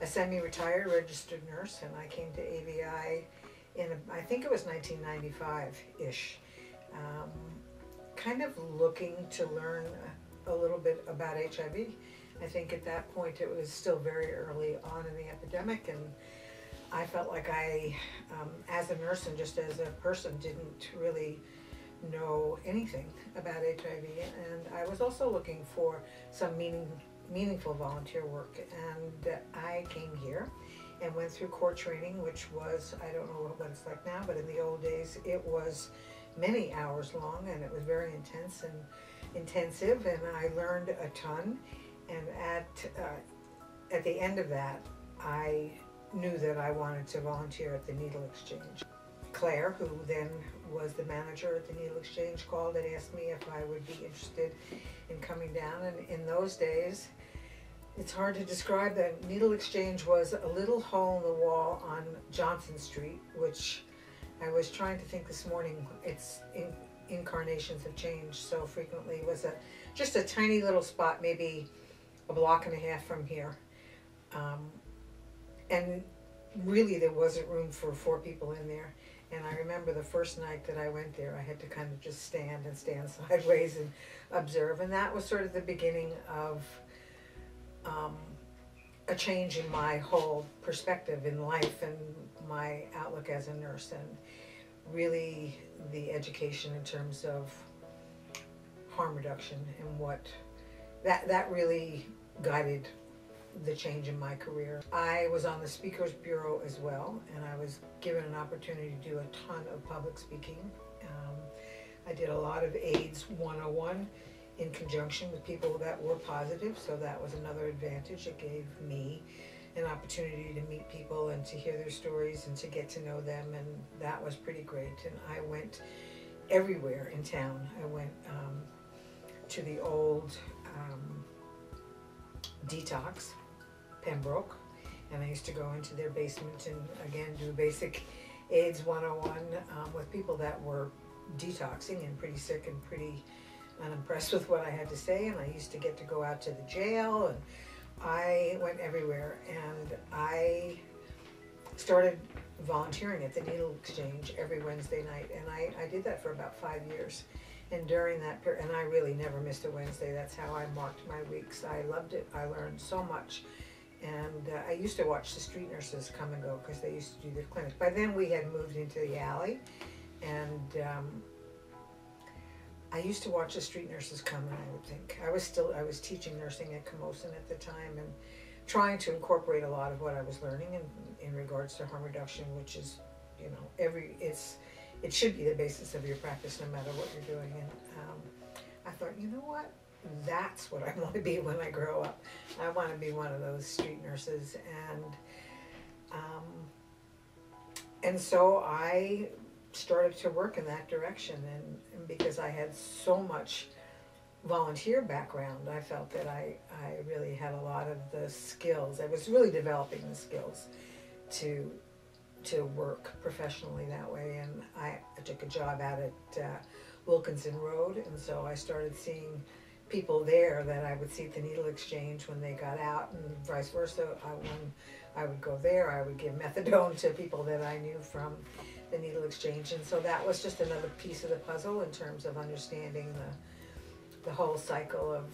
a semi-retired registered nurse, and I came to AVI in, I think it was 1995-ish, kind of looking to learn a little bit about HIV. I think at that point it was still very early on in the epidemic, and I felt like I, as a nurse and just as a person, didn't really know anything about HIV, and I was also looking for some meaningful volunteer work, and I came here and went through core training, which was, I don't know what it's like now, but in the old days it was many hours long, and it was very intense and intensive, and I learned a ton. And at the end of that, I knew that I wanted to volunteer at the Needle Exchange. Claire, who then was the manager at the Needle Exchange, called and asked me if I would be interested in coming down. And in those days, it's hard to describe. The Needle Exchange was a little hole in the wall on Johnson Street, which I was trying to think this morning. Its incarnations have changed so frequently. It was just a tiny little spot, maybe a block and a half from here. And really there wasn't room for 4 people in there. And I remember the first night that I went there, I had to kind of just stand sideways and observe. And that was sort of the beginning of a change in my whole perspective in life and my outlook as a nurse, and really the education in terms of harm reduction, and what that really guided the change in my career. I was on the Speakers Bureau as well, and I was given an opportunity to do a ton of public speaking. I did a lot of AIDS 101 in conjunction with people that were positive, so that was another advantage. It gave me an opportunity to meet people and to hear their stories and to get to know them, and that was pretty great. And I went everywhere in town. I went to the old Detox, Pembroke, and I used to go into their basement and again do basic AIDS 101 with people that were detoxing and pretty sick and pretty unimpressed with what I had to say. And I used to get to go out to the jail, and I went everywhere. And I started volunteering at the Needle Exchange every Wednesday night, and I did that for about 5 years. And during that period, and I really never missed a Wednesday. That's how I marked my weeks. I loved it. I learned so much. And I used to watch the street nurses come and go because they used to do their clinic. By then we had moved into the alley, and I used to watch the street nurses come, and I would think, I was teaching nursing at Camosun at the time, and trying to incorporate a lot of what I was learning in regards to harm reduction, which is, you know, it should be the basis of your practice no matter what you're doing. And I thought, you know what? That's what I want to be when I grow up. I want to be one of those street nurses. And so I started to work in that direction. And because I had so much volunteer background, I felt that I really had a lot of the skills. I was really developing the skills to work professionally that way. And I took a job out at Wilkinson Road, and so I started seeing people there that I would see at the Needle Exchange when they got out, and vice versa. When I would go there, I would give methadone to people that I knew from the Needle Exchange. And so that was just another piece of the puzzle in terms of understanding the whole cycle of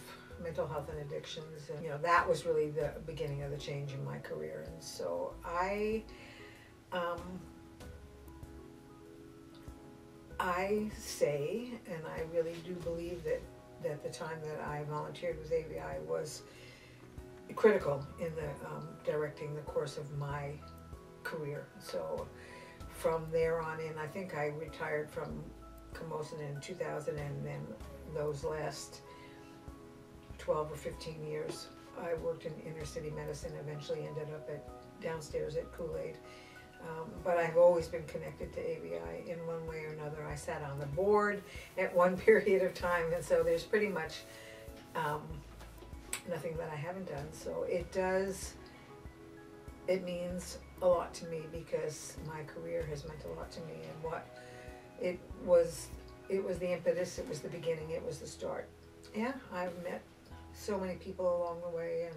mental health and addictions. And, you know, that was really the beginning of the change in my career. And so I say, and I really do believe that the time that I volunteered with AVI was critical in the directing the course of my career. So from there on in, I think I retired from Camosun in 2000, and then those last 12 or 15 years, I worked in inner city medicine, eventually ended up downstairs at Kool-Aid. But I've always been connected to AVI in one way or another. I sat on the board at one period of time, and so there's pretty much nothing that I haven't done. So it means a lot to me, because my career has meant a lot to me, and what it was the impetus, it was the beginning, it was the start. Yeah, I've met so many people along the way, and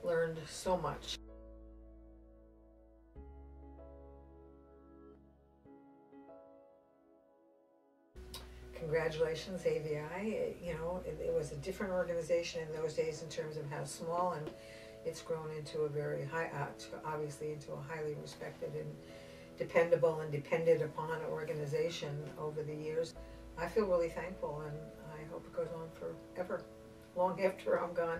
learned so much. Congratulations, AVI. You know, it was a different organization in those days in terms of how small, and it's grown into a very high, obviously into a highly respected and dependable and depended upon organization over the years. I feel really thankful, and I hope it goes on forever, long after I'm gone.